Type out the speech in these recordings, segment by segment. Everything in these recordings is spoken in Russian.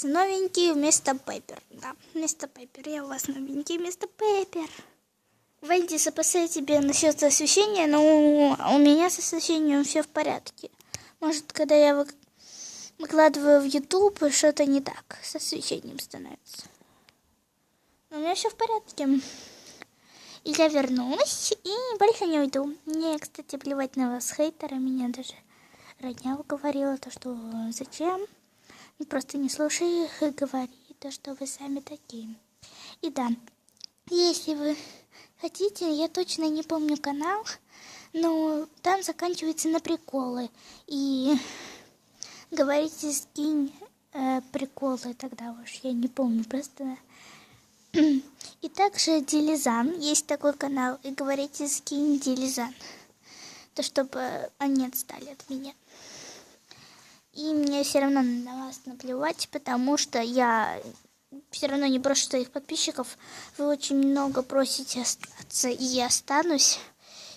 Новенький вместо Пеппер. Да, вместо Пеппер. Я у вас новенький вместо Пеппер. Венди, запасай тебе насчет освещения, но у меня с освещением все в порядке. Может, когда я выкладываю в YouTube, что-то не так с освещением становится. Но у меня все в порядке. И я вернулась и больше не уйду. Мне, кстати, плевать на вас, хейтеры. Меня даже родня уговорила, то что зачем. Просто не слушай их и говори то, что вы сами такие. И да, если вы хотите, я точно не помню канал, но там заканчивается на приколы. И говорите, скинь приколы тогда уж, я не помню просто. И также Делизан, есть такой канал, и говорите, скинь Делизан, то чтобы они отстали от меня. И мне все равно на вас наплевать, потому что я все равно не брошу своих подписчиков. Вы очень много просите остаться, и я останусь.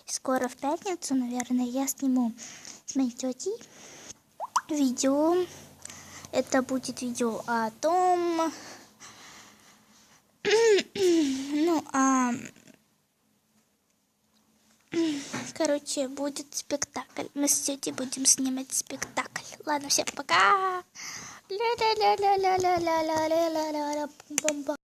Скоро в пятницу, наверное, я сниму с моей тетей видео. Это будет видео о том... Короче, будет спектакль. Мы с тетей будем снимать спектакль. Ладно, всем пока.